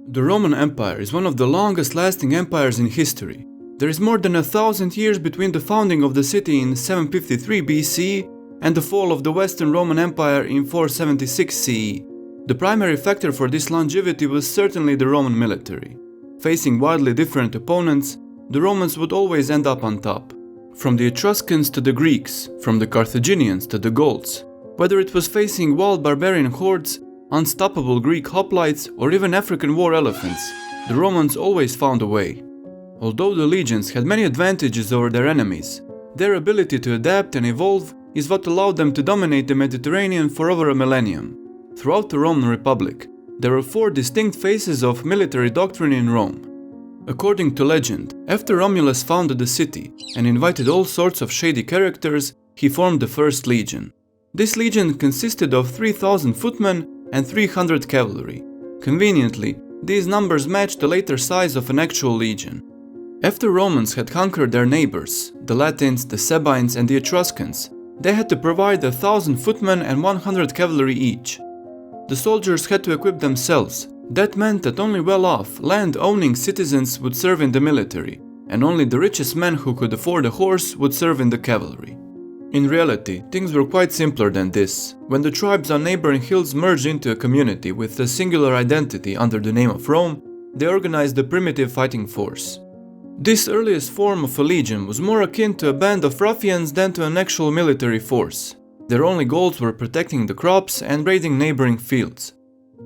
The Roman Empire is one of the longest-lasting empires in history. There is more than 1,000 years between the founding of the city in 753 BC and the fall of the Western Roman Empire in 476 CE. The primary factor for this longevity was certainly the Roman military. Facing wildly different opponents, the Romans would always end up on top. From the Etruscans to the Greeks, from the Carthaginians to the Gauls, whether it was facing wild barbarian hordes, unstoppable Greek hoplites, or even African war elephants, the Romans always found a way. Although the legions had many advantages over their enemies, their ability to adapt and evolve is what allowed them to dominate the Mediterranean for over a millennium. Throughout the Roman Republic, there were 4 distinct phases of military doctrine in Rome. According to legend, after Romulus founded the city and invited all sorts of shady characters, he formed the first legion. This legion consisted of 3,000 footmen and 300 cavalry. Conveniently, these numbers matched the later size of an actual legion. After Romans had conquered their neighbors, the Latins, the Sabines, and the Etruscans, they had to provide 1,000 footmen and 100 cavalry each. The soldiers had to equip themselves. That meant that only well-off, land-owning citizens would serve in the military, and only the richest men who could afford a horse would serve in the cavalry. In reality, things were quite simpler than this. When the tribes on neighboring hills merged into a community with a singular identity under the name of Rome, they organized a primitive fighting force. This earliest form of a legion was more akin to a band of ruffians than to an actual military force. Their only goals were protecting the crops and raiding neighboring fields.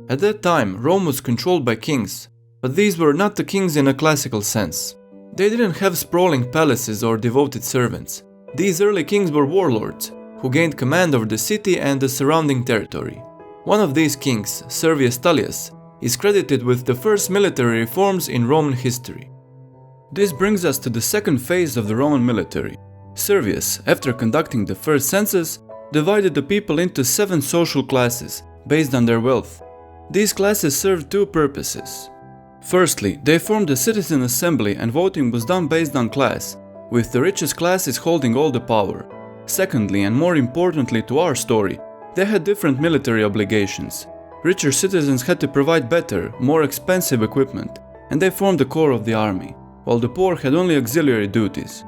At that time, Rome was controlled by kings, but these were not the kings in a classical sense. They didn't have sprawling palaces or devoted servants. These early kings were warlords, who gained command over the city and the surrounding territory. One of these kings, Servius Tullius, is credited with the first military reforms in Roman history. This brings us to the second phase of the Roman military. Servius, after conducting the first census, divided the people into 7 social classes, based on their wealth. These classes served 2 purposes. Firstly, they formed a citizen assembly and voting was done based on class, with the richest classes holding all the power. Secondly, and more importantly to our story, they had different military obligations. Richer citizens had to provide better, more expensive equipment, and they formed the core of the army, while the poor had only auxiliary duties.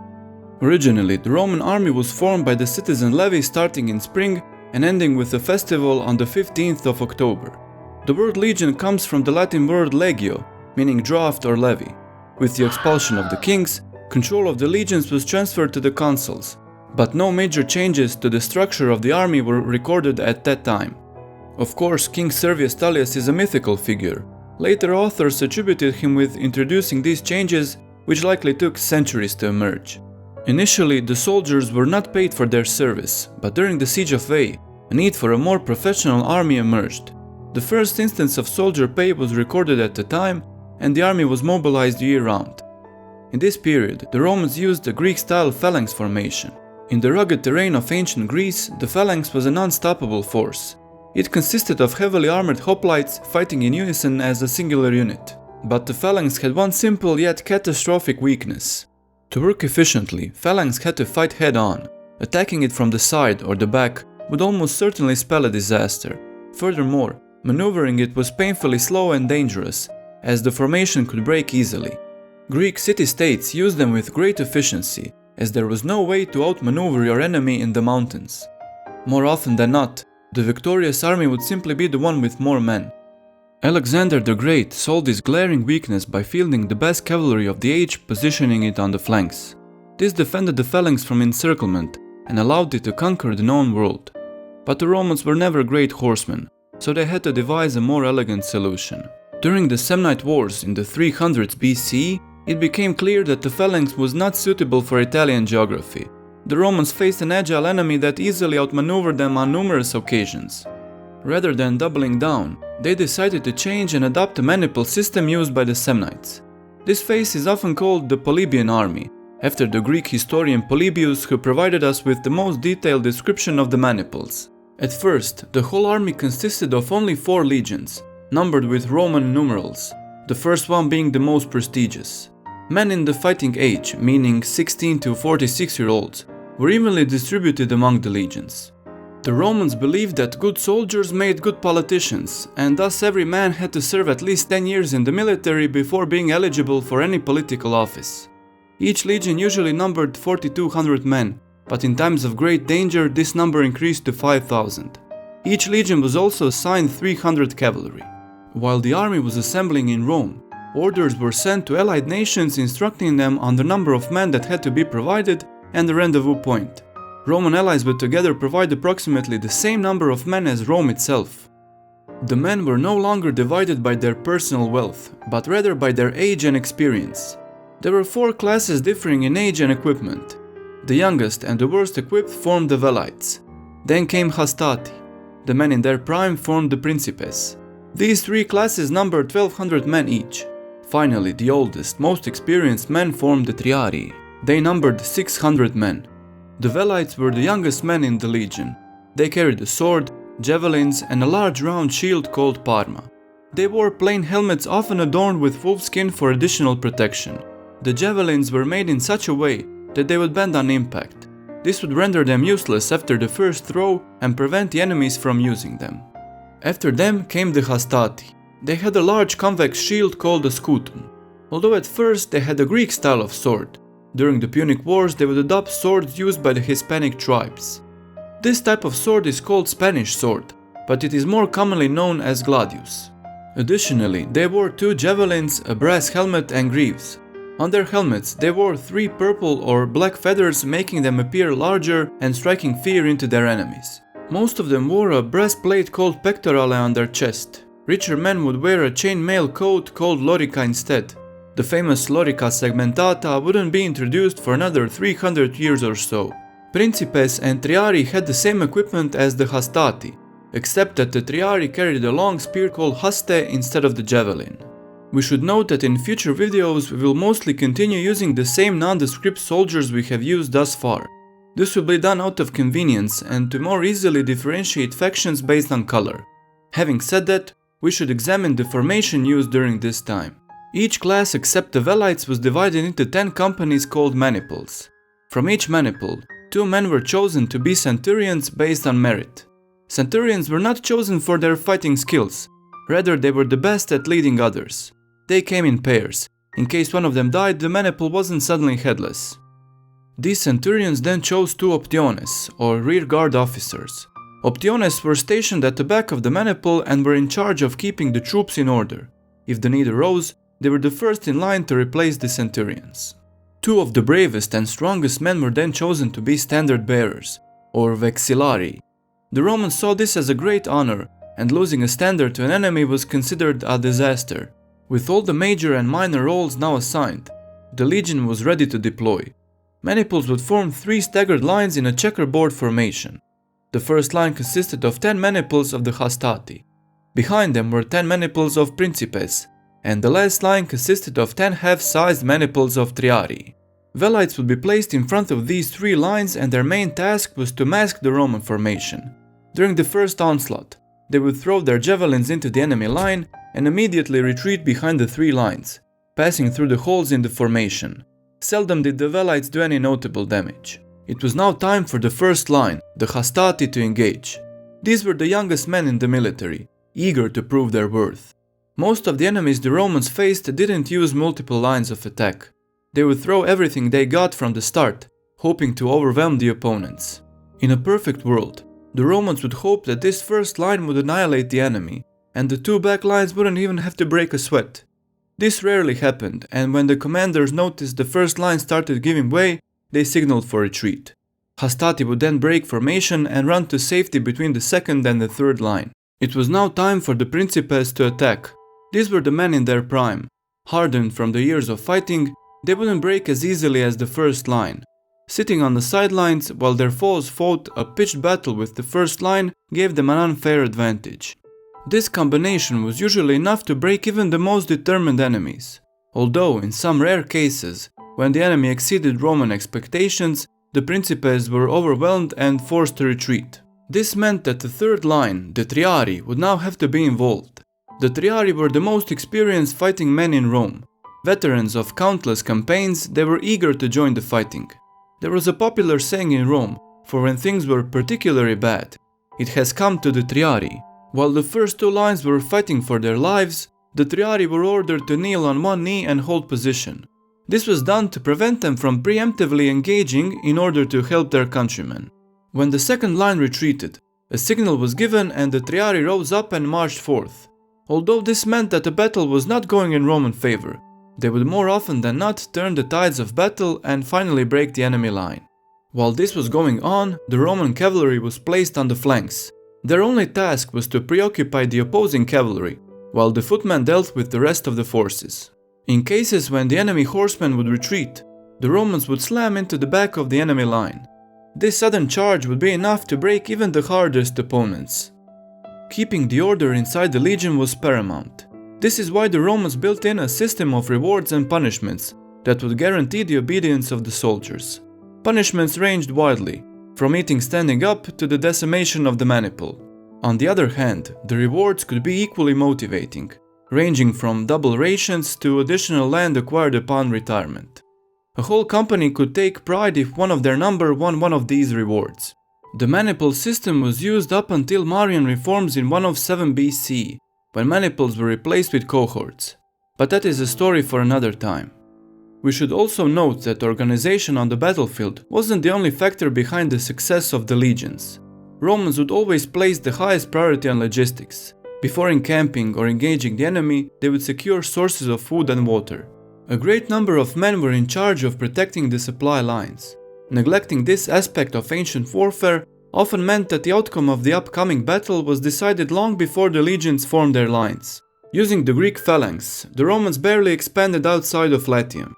Originally, the Roman army was formed by the citizen levy starting in spring and ending with a festival on the 15th of October. The word legion comes from the Latin word legio, meaning draft or levy. With the expulsion of the kings, control of the legions was transferred to the consuls, but no major changes to the structure of the army were recorded at that time. Of course, King Servius Tullius is a mythical figure. Later authors attributed him with introducing these changes, which likely took centuries to emerge. Initially, the soldiers were not paid for their service, but during the siege of Veii, a need for a more professional army emerged. The first instance of soldier pay was recorded at the time, and the army was mobilized year-round. In this period, the Romans used the Greek-style phalanx formation. In the rugged terrain of ancient Greece, the phalanx was an unstoppable force. It consisted of heavily armored hoplites fighting in unison as a singular unit. But the phalanx had one simple yet catastrophic weakness. To work efficiently, phalanx had to fight head-on. Attacking it from the side or the back would almost certainly spell a disaster. Furthermore, maneuvering it was painfully slow and dangerous, as the formation could break easily. Greek city-states used them with great efficiency, as there was no way to outmaneuver your enemy in the mountains. More often than not, the victorious army would simply be the one with more men. Alexander the Great solved this glaring weakness by fielding the best cavalry of the age, positioning it on the flanks. This defended the phalanx from encirclement and allowed it to conquer the known world. But the Romans were never great horsemen, so they had to devise a more elegant solution. During the Samnite Wars in the 300s BCE, it became clear that the phalanx was not suitable for Italian geography. The Romans faced an agile enemy that easily outmaneuvered them on numerous occasions. Rather than doubling down, they decided to change and adopt the Maniple system used by the Samnites. This phase is often called the Polybian army, after the Greek historian Polybius, who provided us with the most detailed description of the Maniples. At first, the whole army consisted of only 4 legions, numbered with Roman numerals, the first one being the most prestigious. Men in the fighting age, meaning 16 to 46-year-olds, were evenly distributed among the legions. The Romans believed that good soldiers made good politicians, and thus every man had to serve at least 10 years in the military before being eligible for any political office. Each legion usually numbered 4,200 men, but in times of great danger this number increased to 5,000. Each legion was also assigned 300 cavalry. While the army was assembling in Rome, orders were sent to allied nations instructing them on the number of men that had to be provided and the rendezvous point. Roman allies would together provide approximately the same number of men as Rome itself. The men were no longer divided by their personal wealth, but rather by their age and experience. There were 4 classes differing in age and equipment. The youngest and the worst equipped formed the velites. Then came hastati. The men in their prime formed the principes. These 3 classes numbered 1,200 men each. Finally, the oldest, most experienced men formed the triarii. They numbered 600 men. The velites were the youngest men in the legion. They carried a sword, javelins, and a large round shield called parma. They wore plain helmets often adorned with wolfskin for additional protection. The javelins were made in such a way that they would bend on impact. This would render them useless after the first throw and prevent the enemies from using them. After them came the hastati. They had a large convex shield called a scutum. Although at first they had a Greek style of sword, during the Punic Wars they would adopt swords used by the Hispanic tribes. This type of sword is called Spanish sword, but it is more commonly known as gladius. Additionally, they wore 2 javelins, a brass helmet and greaves. On their helmets they wore 3 purple or black feathers, making them appear larger and striking fear into their enemies. Most of them wore a breastplate called pectorale on their chest. Richer men would wear a chainmail coat called lorica instead. The famous lorica segmentata wouldn't be introduced for another 300 years or so. Principes and triarii had the same equipment as the hastati, except that the triarii carried a long spear called haste instead of the javelin. We should note that in future videos we will mostly continue using the same nondescript soldiers we have used thus far. This will be done out of convenience and to more easily differentiate factions based on color. Having said that, we should examine the formation used during this time. Each class except the velites was divided into 10 companies called maniples. From each maniple, 2 men were chosen to be centurions based on merit. Centurions were not chosen for their fighting skills, rather they were the best at leading others. They came in pairs. In case one of them died, the maniple wasn't suddenly headless. These centurions then chose 2 optiones, or rear guard officers. Optiones were stationed at the back of the maniple and were in charge of keeping the troops in order. If the need arose, they were the first in line to replace the centurions. 2 of the bravest and strongest men were then chosen to be standard bearers, or vexillari. The Romans saw this as a great honor, and losing a standard to an enemy was considered a disaster. With all the major and minor roles now assigned, the legion was ready to deploy. Maniples would form 3 staggered lines in a checkerboard formation. The first line consisted of 10 maniples of the hastati. Behind them were 10 maniples of principes, and the last line consisted of 10 half-sized maniples of triarii. Velites would be placed in front of these 3 lines and their main task was to mask the Roman formation. During the first onslaught, they would throw their javelins into the enemy line and immediately retreat behind the 3 lines, passing through the holes in the formation. Seldom did the velites do any notable damage. It was now time for the first line, the hastati, to engage. These were the youngest men in the military, eager to prove their worth. Most of the enemies the Romans faced didn't use multiple lines of attack. They would throw everything they got from the start, hoping to overwhelm the opponents. In a perfect world, the Romans would hope that this first line would annihilate the enemy, and the 2 back lines wouldn't even have to break a sweat. This rarely happened, and when the commanders noticed the first line started giving way, they signaled for retreat. Hastati would then break formation and run to safety between the second and the third line. It was now time for the principes to attack. These were the men in their prime. Hardened from the years of fighting, they wouldn't break as easily as the first line. Sitting on the sidelines while their foes fought a pitched battle with the first line gave them an unfair advantage. This combination was usually enough to break even the most determined enemies. Although, in some rare cases, when the enemy exceeded Roman expectations, the principes were overwhelmed and forced to retreat. This meant that the third line, the triarii, would now have to be involved. The triarii were the most experienced fighting men in Rome. Veterans of countless campaigns, they were eager to join the fighting. There was a popular saying in Rome, for when things were particularly bad, it has come to the Triarii. While the first two lines were fighting for their lives, the Triarii were ordered to kneel on one knee and hold position. This was done to prevent them from preemptively engaging in order to help their countrymen. When the second line retreated, a signal was given and the Triarii rose up and marched forth. Although this meant that the battle was not going in Roman favor, they would more often than not turn the tides of battle and finally break the enemy line. While this was going on, the Roman cavalry was placed on the flanks. Their only task was to preoccupy the opposing cavalry, while the footmen dealt with the rest of the forces. In cases when the enemy horsemen would retreat, the Romans would slam into the back of the enemy line. This sudden charge would be enough to break even the hardest opponents. Keeping the order inside the legion was paramount. This is why the Romans built in a system of rewards and punishments that would guarantee the obedience of the soldiers. Punishments ranged widely, from eating standing up to the decimation of the Maniple. On the other hand, the rewards could be equally motivating, ranging from double rations to additional land acquired upon retirement. A whole company could take pride if one of their number won one of these rewards. The Maniple system was used up until Marian reforms in 107 BC, when maniples were replaced with cohorts. But that is a story for another time. We should also note that organization on the battlefield wasn't the only factor behind the success of the legions. Romans would always place the highest priority on logistics. Before encamping or engaging the enemy, they would secure sources of food and water. A great number of men were in charge of protecting the supply lines. Neglecting this aspect of ancient warfare often meant that the outcome of the upcoming battle was decided long before the legions formed their lines. Using the Greek phalanx, the Romans barely expanded outside of Latium.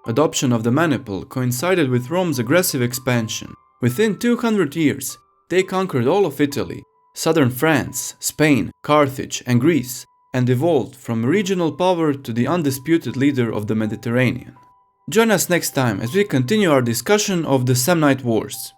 Adoption of the Maniple coincided with Rome's aggressive expansion. Within 200 years, they conquered all of Italy, southern France, Spain, Carthage, and Greece, and evolved from a regional power to the undisputed leader of the Mediterranean. Join us next time as we continue our discussion of the Samnite Wars.